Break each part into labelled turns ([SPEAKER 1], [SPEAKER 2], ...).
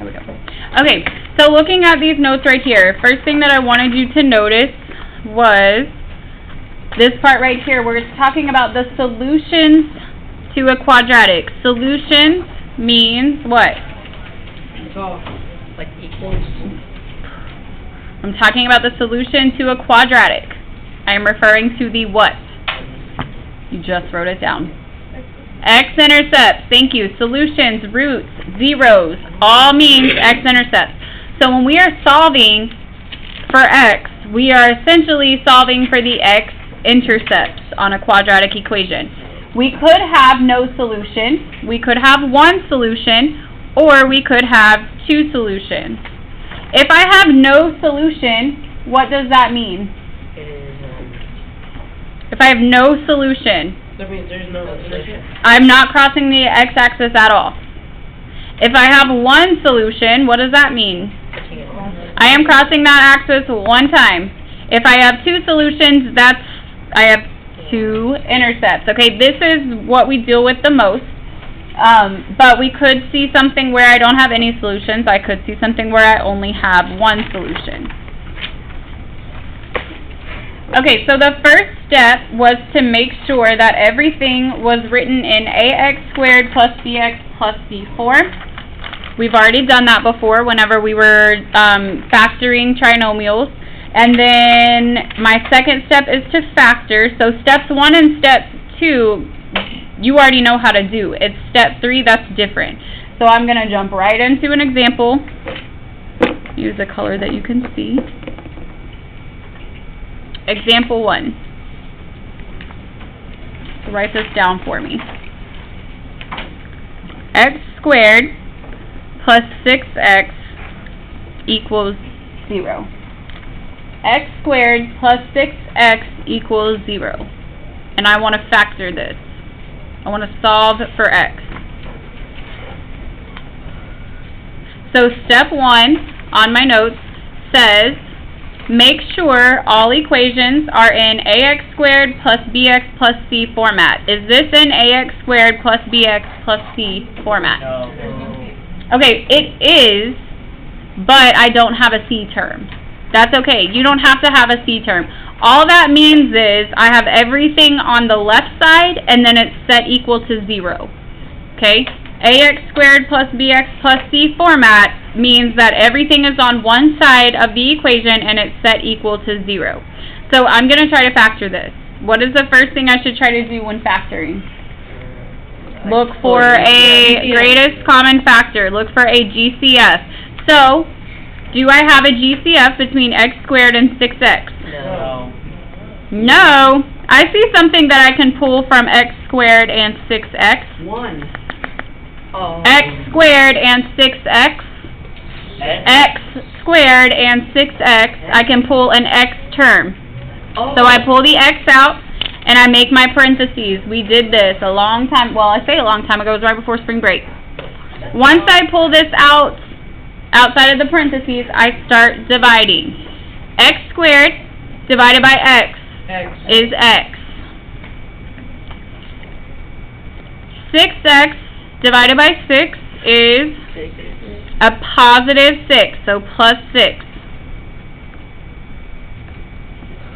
[SPEAKER 1] we go. Okay, so looking at these notes right here, first thing that I wanted you to notice was this part right here. We're talking about the solutions to a quadratic. Solutions means what?
[SPEAKER 2] Solve, like equals.
[SPEAKER 1] I'm talking about the solution to a quadratic. I am referring to the what? You just wrote it down. X-intercepts. Thank you. Solutions, roots, zeros, all means x-intercepts. So when we are solving for x, we are essentially solving for the x-intercepts on a quadratic equation. We could have no solution, we could have one solution, or we could have two solutions. If I have no solution, what does that mean? If I have no solution,
[SPEAKER 2] That means there's no solution.
[SPEAKER 1] I'm not crossing the x-axis at all. If I have one solution, what does that mean? I am crossing that axis one time. If I have two solutions, I have two intercepts. Okay, this is what we deal with the most. But we could see something where I don't have any solutions. I could see something where I only have one solution. Okay, so the first step was to make sure that everything was written in ax squared plus bx plus c form. We've already done that before whenever we were factoring trinomials. And then my second step is to factor. So steps 1 and step 2, you already know how to do. It's step 3 that's different. So I'm going to jump right into an example. Use a color that you can see. Example 1. So write this down for me. X squared plus 6x equals 0. X squared plus 6x equals 0. And I want to factor this. I want to solve for x. So step 1 on my notes says, make sure all equations are in ax squared plus bx plus c format. Is this in ax squared plus bx plus c format?
[SPEAKER 2] No.
[SPEAKER 1] Okay, it is, but I don't have a c term. That's okay. You don't have to have a c term. All that means is I have everything on the left side and then it's set equal to 0. Okay? ax squared plus bx plus c format means that everything is on one side of the equation and it's set equal to 0. So I'm going to try to factor this. What is the first thing I should try to do when factoring? Look for a greatest common factor. Look for a GCF. So, do I have a GCF between x squared and 6x?
[SPEAKER 2] No.
[SPEAKER 1] No. I see something that I can pull from x squared and 6x.
[SPEAKER 2] 1. Oh.
[SPEAKER 1] X squared and 6x. X squared and 6x. I can pull an x term.
[SPEAKER 2] Oh.
[SPEAKER 1] So I pull the x out and I make my parentheses. We did this a long time, well, I say a long time ago, it was right before spring break. Once I pull this out, outside of the parentheses, I start dividing. X squared divided by x is x. 6x divided by 6 is a positive 6, so plus 6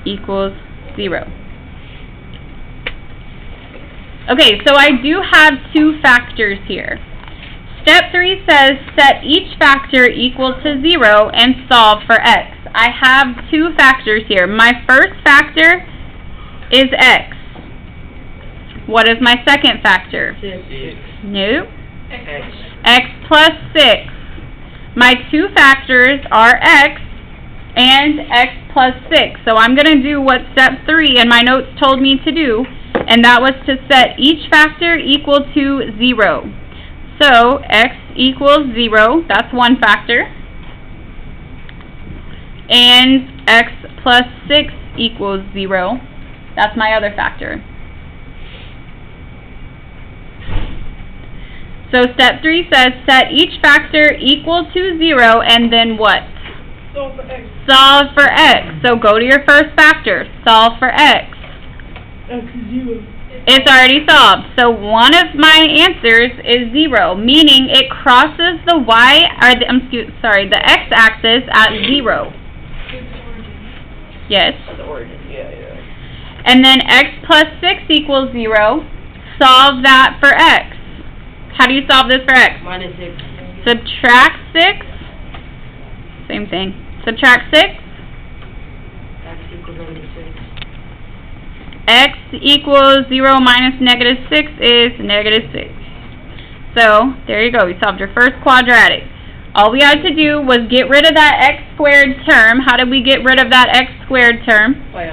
[SPEAKER 1] equals 0. Okay, so I do have two factors here. Step 3 says set each factor equal to 0 and solve for x. I have two factors here. My first factor is x. What is my second factor?
[SPEAKER 2] 6.
[SPEAKER 1] No.
[SPEAKER 2] X.
[SPEAKER 1] X plus 6. My two factors are x and x plus 6. So I'm going to do what step 3 in my notes told me to do, and that was to set each factor equal to 0. So x equals 0, that's one factor, and x plus 6 equals 0, that's my other factor. So step 3 says set each factor equal to 0 and then what?
[SPEAKER 2] Solve for x.
[SPEAKER 1] Solve for x. So go to your first factor, solve for x.
[SPEAKER 2] X is 0.
[SPEAKER 1] It's already solved. So one of my answers is 0, meaning it crosses the the x-axis at 0. Yes.
[SPEAKER 2] The origin, yeah.
[SPEAKER 1] And then x plus 6 equals 0. Solve that for x. How do you solve this for x?
[SPEAKER 2] Minus 6.
[SPEAKER 1] Subtract 6. Same thing. Subtract 6.
[SPEAKER 2] X equals -6.
[SPEAKER 1] X equals 0 minus -6 is -6. So, there you go. You solved your first quadratic. All we had to do was get rid of that x squared term. How did we get rid of that x squared term?
[SPEAKER 2] By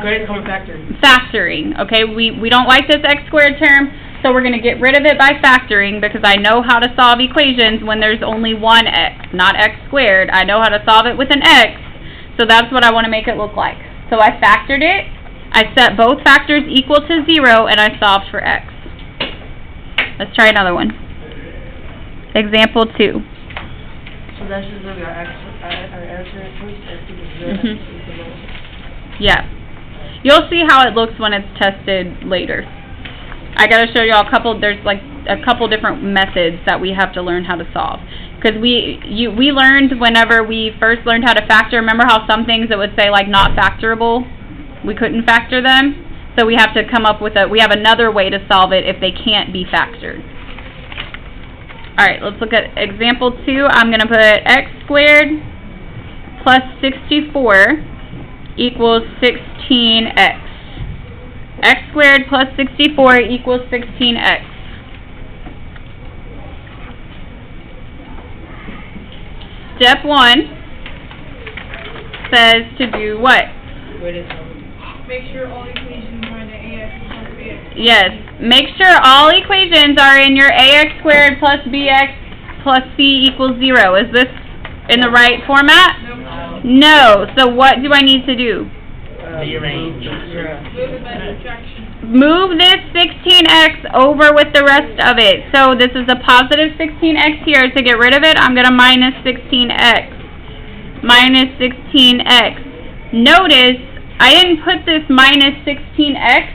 [SPEAKER 2] greatest common factor.
[SPEAKER 1] Factoring. Okay, we don't like this x squared term, so we're going to get rid of it by factoring because I know how to solve equations when there's only one x, not x squared. I know how to solve it with an x, so that's what I want to make it look like. So I factored it, I set both factors equal to 0, and I solved for x. Let's try another one. Example 2.
[SPEAKER 2] So that's just our answer at first, x equals 0, x equals 0.
[SPEAKER 1] Yeah. You'll see how it looks when it's tested later. I got to show you there's like a couple different methods that we have to learn how to solve. Because we learned whenever we first learned how to factor, remember how some things it would say like not factorable? We couldn't factor them? So we have to come up with we have another way to solve it if they can't be factored. Alright, let's look at example 2. I'm going to put x squared plus 64 equals 16x. X squared plus 64 equals 16x. Step 1 says to do what?
[SPEAKER 3] Make sure all equations are in the ax plus bx.
[SPEAKER 1] Yes. Make sure all equations are in your ax squared plus bx plus c equals 0. Is this in the right format? No. So what do I need to do?
[SPEAKER 2] Rearrange.
[SPEAKER 3] Move it by subtraction.
[SPEAKER 1] Move this 16x over with the rest of it. So this is a positive 16x here. To get rid of it, I'm going to minus 16x. Minus 16x. Notice, I didn't put this minus 16x.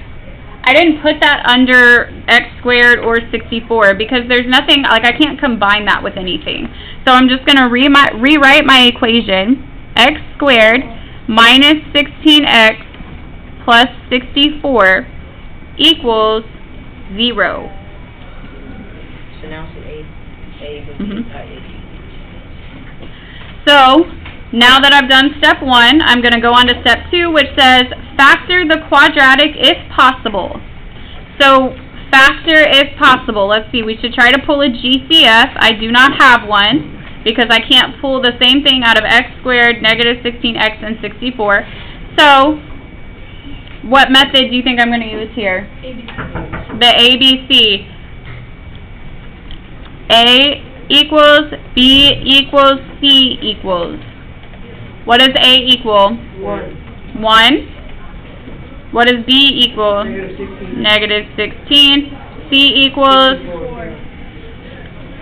[SPEAKER 1] I didn't put that under x squared or 64 because there's nothing, like I can't combine that with anything. So I'm just going to rewrite my equation. X squared minus 16x plus 64 equals 0.
[SPEAKER 2] So now it's A with
[SPEAKER 1] So, now that I've done step 1, I'm going to go on to step 2, which says factor the quadratic if possible. So, factor if possible. Let's see, we should try to pull a GCF. I do not have one because I can't pull the same thing out of x squared, negative 16x, and 64. So, what method do you think I'm going to use here?
[SPEAKER 3] ABC.
[SPEAKER 1] The ABC. A equals, B equals, C equals. What does A equal?
[SPEAKER 2] 1.
[SPEAKER 1] 1. What does B equal?
[SPEAKER 2] Negative 16.
[SPEAKER 1] Negative 16. C equals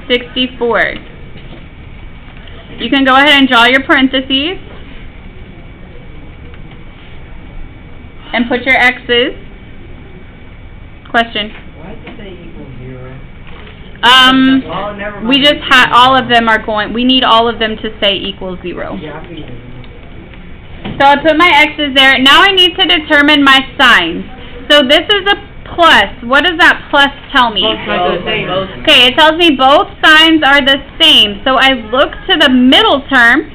[SPEAKER 1] 64. You can go ahead and draw your parentheses and put your X's. Question.
[SPEAKER 2] Why did they equal 0?
[SPEAKER 1] Never mind. We just had all of them are going. We need all of them to say equals 0.
[SPEAKER 2] Yeah, I figured.
[SPEAKER 1] So I put my X's there. Now I need to determine my signs. So this is a plus. What does that plus tell me?
[SPEAKER 2] Both sides are the same.
[SPEAKER 1] Okay, it tells me both signs are the same. So I look to the middle term,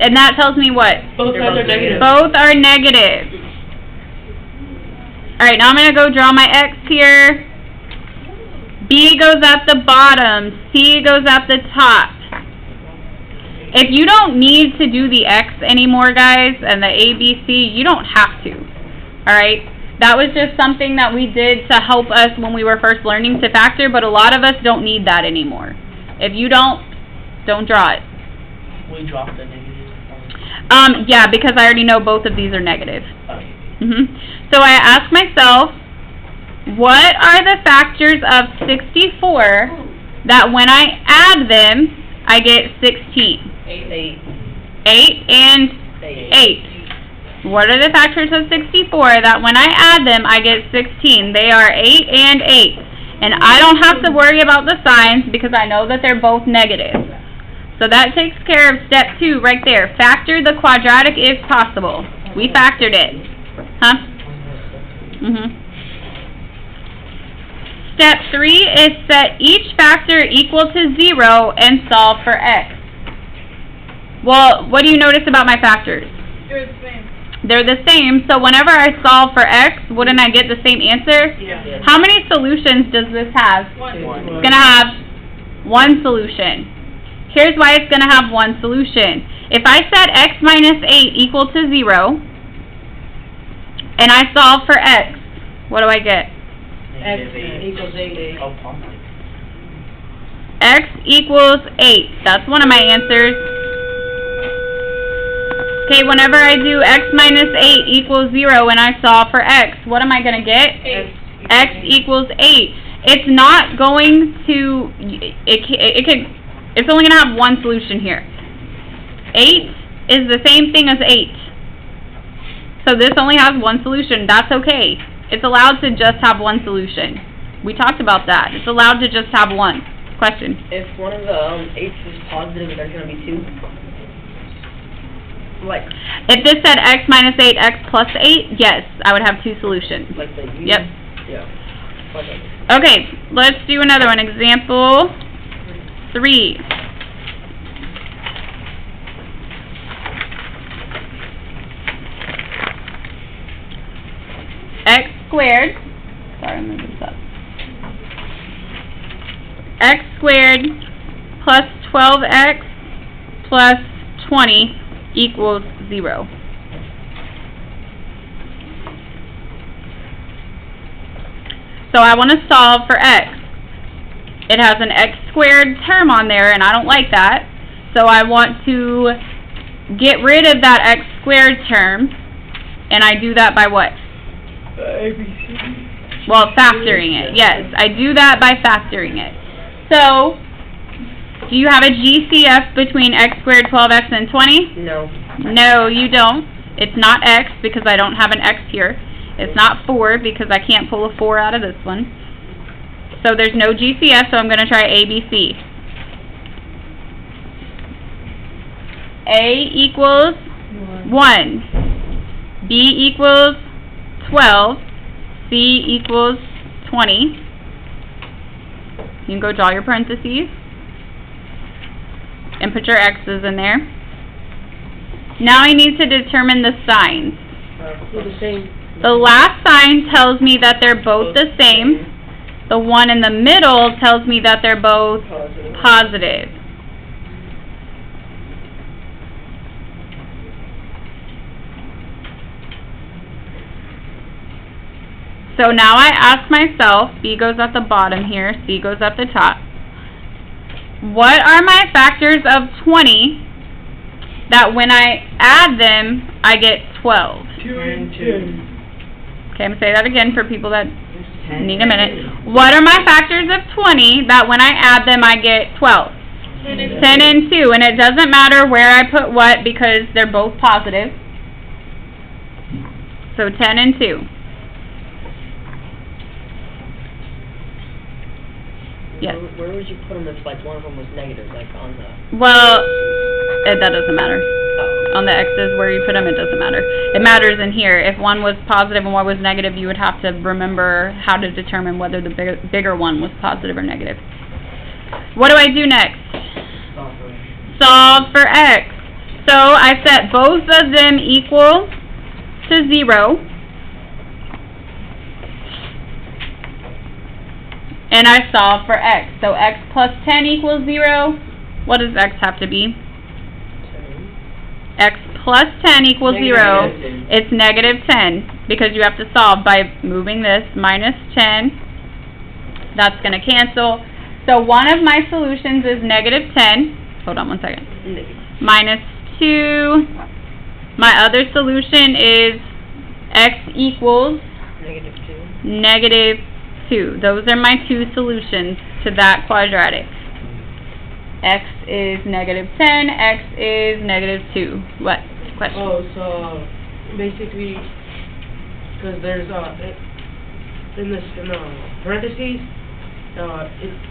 [SPEAKER 1] and that tells me what?
[SPEAKER 2] Both sides are negative.
[SPEAKER 1] Both are negative. Alright, now I'm going to go draw my X here. B goes at the bottom. C goes at the top. If you don't need to do the X anymore, guys, and the A, B, C, you don't have to. Alright? That was just something that we did to help us when we were first learning to factor, but a lot of us don't need that anymore. If you don't draw it.
[SPEAKER 2] We dropped the negative.
[SPEAKER 1] Yeah, because I already know both of these are negative.
[SPEAKER 2] Okay.
[SPEAKER 1] So I asked myself, what are the factors of 64 that when I add them, I get 16?
[SPEAKER 2] 8.
[SPEAKER 1] 8 and 8. What are the factors of 64 that when I add them, I get 16? They are 8 and 8. And I don't have to worry about the signs because I know that they're both negative. So that takes care of step 2 right there. Factor the quadratic if possible. We factored it. Huh? Step 3 is set each factor equal to 0 and solve for x. Well, what do you notice about my factors?
[SPEAKER 3] They're the same.
[SPEAKER 1] They're the same, so whenever I solve for x, wouldn't I get the same answer?
[SPEAKER 2] Yeah.
[SPEAKER 1] How many solutions does this have?
[SPEAKER 3] One.
[SPEAKER 1] It's going to have one solution. Here's why it's going to have one solution. If I set x minus 8 equal to 0, and I solve for x, what do I get?
[SPEAKER 2] X equals 8.
[SPEAKER 1] X equals 8. That's one of my answers. Okay, whenever I do x minus 8 equals 0 and I solve for x, what am I going to get?
[SPEAKER 3] 8.
[SPEAKER 1] X equals 8. It's not going to, it's only going to have one solution here. 8 is the same thing as 8. So this only has one solution. That's okay. It's allowed to just have one solution. We talked about that. It's allowed to just have one. Question.
[SPEAKER 4] If one of the 8's is positive, there's going to be 2. Like,
[SPEAKER 1] If this said x minus 8, x plus 8, yes, I would have two solutions.
[SPEAKER 4] like the U?
[SPEAKER 1] Yep.
[SPEAKER 4] Yeah. Okay.
[SPEAKER 1] Okay, let's do another one. Example 3. X squared, sorry, I'm moving this up. X squared plus 12x plus 20 equals 0. So I want to solve for x. It has an x squared term on there, and I don't like that. So I want to get rid of that x squared term, and I do that by what?
[SPEAKER 2] ABC.
[SPEAKER 1] Well, factoring it. Yes, I do that by factoring it. So, do you have a GCF between x squared, 12x, and 20?
[SPEAKER 4] No.
[SPEAKER 1] No, you don't. It's not x because I don't have an x here. It's not 4 because I can't pull a 4 out of this one. So there's no GCF, so I'm going to try ABC. A equals 1. B equals 12. C equals 20. You can go draw your parentheses and put your x's in there. Now I need to determine the signs.
[SPEAKER 4] They're the same.
[SPEAKER 1] The last sign tells me that they're both the same. The one in the middle tells me that they're both positive. So now I ask myself, B goes at the bottom here, C goes at the top. What are my factors of 20 that when I add them, I get 12?
[SPEAKER 2] 2 and 2.
[SPEAKER 1] Okay, I'm going to say that again for people that need a minute. What are my factors of 20 that when I add them, I get 12? 10 and 2. And it doesn't matter where I put what because they're both positive. So 10 and 2. Yes.
[SPEAKER 4] Where would you put them if, like, one of them was negative, like on the...
[SPEAKER 1] Well, that doesn't matter.
[SPEAKER 4] Oh.
[SPEAKER 1] On the x's, where you put them, it doesn't matter. It matters in here. If one was positive and one was negative, you would have to remember how to determine whether the bigger one was positive or negative. What do I do next? Solve for x. So I set both of them equal to 0. And I solve for x. So x plus 10 equals 0. What does x have to be?
[SPEAKER 4] 10.
[SPEAKER 1] X plus 10 equals 0. It's negative 10 because you have to solve by moving this minus 10. That's going to cancel. So one of my solutions is negative 10. Hold on one second. Minus 2. My other solution is x equals
[SPEAKER 4] Negative 2.
[SPEAKER 1] negative 2. Those are my two solutions to that quadratic. X is negative 10, x is negative 2. What? Question?
[SPEAKER 2] Oh, so basically, because there's in the parentheses,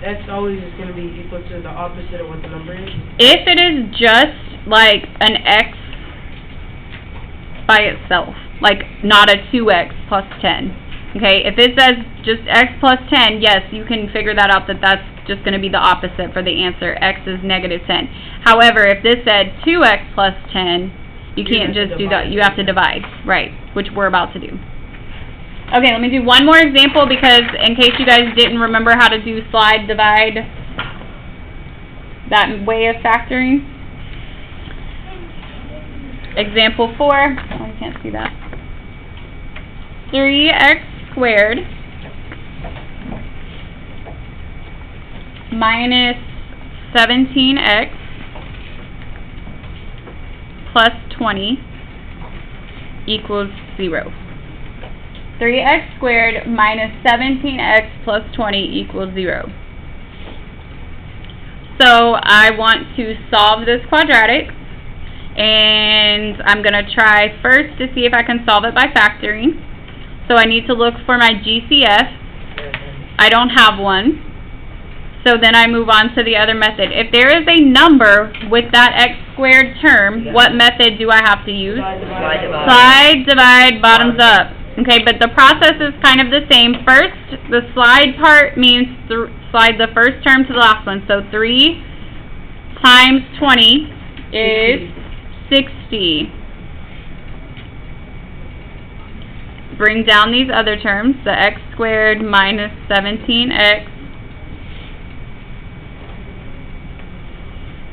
[SPEAKER 2] x always is going to be equal to the opposite of what the number is.
[SPEAKER 1] If it is just like an x by itself, like not a 2x plus 10. Okay, if it says just x plus 10, yes, you can figure that out, that's just going to be the opposite for the answer. X is negative 10. However, if this said 2x plus 10, you can't just do that. You have to divide, right, which we're about to do. Okay, let me do one more example because in case you guys didn't remember how to do slide divide, that way of factoring. Example 4. Oh, you can't see that. 3x squared minus 17x plus 20 equals 0. 3x squared minus 17x plus 20 equals 0. So I want to solve this quadratic, and I'm going to try first to see if I can solve it by factoring. So I need to look for my GCF. I don't have one. So then I move on to the other method. If there is a number with that x squared term, what method do I have to use? Slide, divide, bottoms up. Okay, but the process is kind of the same. First, the slide part means slide the first term to the last one. So 3 times 20 is 60. Bring down these other terms, the x squared minus 17x.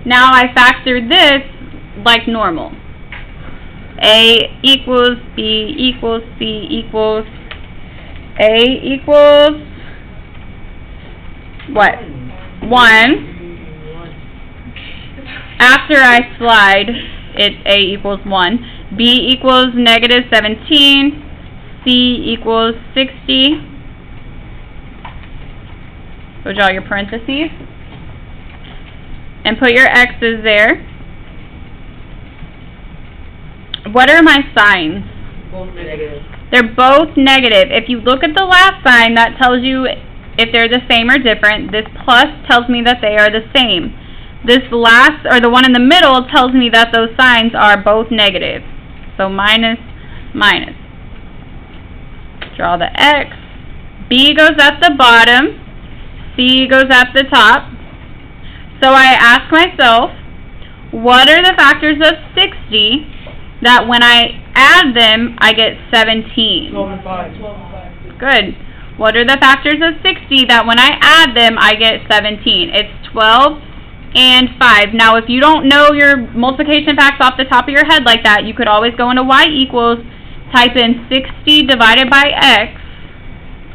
[SPEAKER 1] Now I factor this like normal. A equals B equals C equals A equals what? 1. After I slide, it's A equals 1. B equals negative 17. C equals 60. So draw your parentheses. And put your x's there. What are my signs?
[SPEAKER 4] Both negative.
[SPEAKER 1] They're both negative. If you look at the last sign, that tells you if they're the same or different. This plus tells me that they are the same. This last, or the one in the middle, tells me that those signs are both negative. So minus, minus. Draw the x. B goes at the bottom. C goes at the top. So I ask myself, what are the factors of 60 that when I add them, I get 17?
[SPEAKER 2] 12 and 5.
[SPEAKER 1] Good. What are the factors of 60 that when I add them, I get 17? It's 12 and 5. Now, if you don't know your multiplication facts off the top of your head like that, you could always go into y equals, type in 60 divided by x,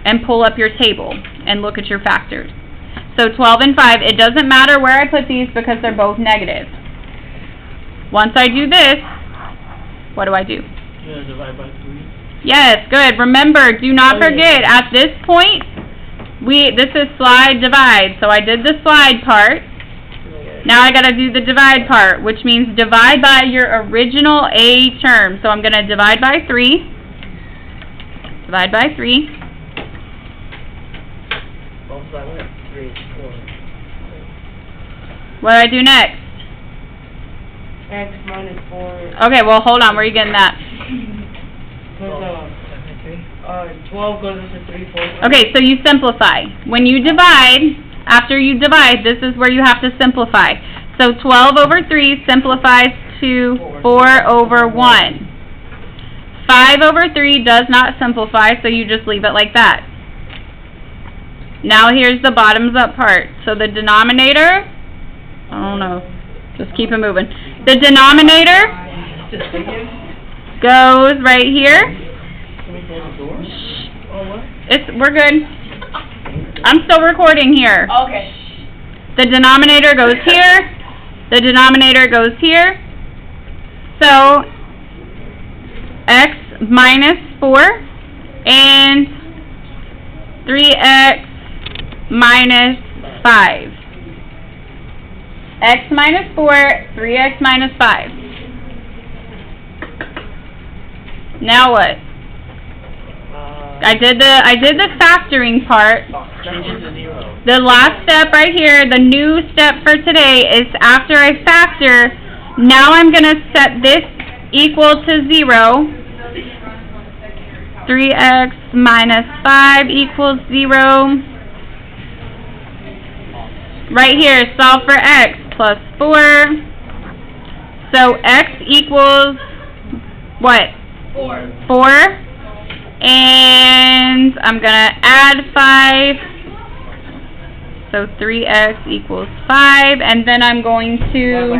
[SPEAKER 1] and pull up your table and look at your factors. So 12 and 5, it doesn't matter where I put these because they're both negative. Once I do this, what do I do?
[SPEAKER 4] Yeah, divide by 3.
[SPEAKER 1] Yes, good. Remember, do not forget, at this point, this is slide divide. So I did the slide part. Now I got to do the divide part, which means divide by your original A term. So I'm going to divide by 3. Divide by 3.
[SPEAKER 4] Multiply with 3 is 4.
[SPEAKER 1] What do I do next?
[SPEAKER 2] X minus 4.
[SPEAKER 1] Okay, well, hold on. Where are you getting that?
[SPEAKER 2] 12 goes into 3 fourths.
[SPEAKER 1] Okay, so you simplify. When you divide, after you divide, this is where you have to simplify. So 12 over 3 simplifies to 4 over 1. 5 over 3 does not simplify, so you just leave it like that. Now here's the bottoms up part. So the denominator, I don't know, just keep it moving. The denominator goes right here. We're good. I'm still recording here.
[SPEAKER 3] Okay.
[SPEAKER 1] The denominator goes here. The denominator goes here. So x minus 4 and 3x minus 5. X minus 4, 3x minus 5. Now what? I did the factoring part.
[SPEAKER 4] Change it to 0.
[SPEAKER 1] The last step right here, the new step for today is after I factor, now I'm going to set this equal to 0. 3x minus 5 equals 0. Right here, solve for x plus 4. So x equals what?
[SPEAKER 3] 4.
[SPEAKER 1] 4. And I'm going to add 5. So 3x equals 5. And then I'm going to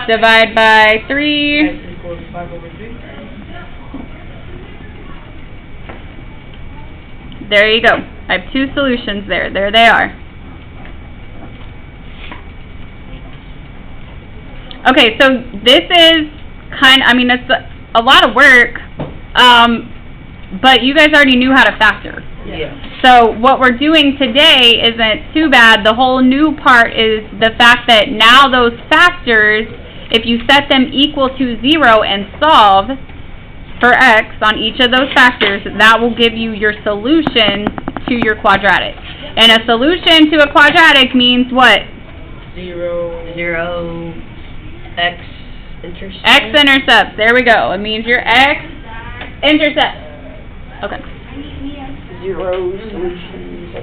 [SPEAKER 1] divide by 3.
[SPEAKER 2] X equals 5 over 3.
[SPEAKER 1] There you go. I have 2 solutions there. There they are. Okay, so this is it's a lot of work, but you guys already knew how to factor.
[SPEAKER 2] Yeah.
[SPEAKER 1] So what we're doing today isn't too bad. The whole new part is the fact that now those factors, if you set them equal to 0 and solve for x on each of those factors, that will give you your solution to your quadratic. And a solution to a quadratic means what?
[SPEAKER 2] 0.
[SPEAKER 4] X intercept.
[SPEAKER 1] X-intercepts. There we go. It means your x-intercept. Okay.
[SPEAKER 4] 0 solutions.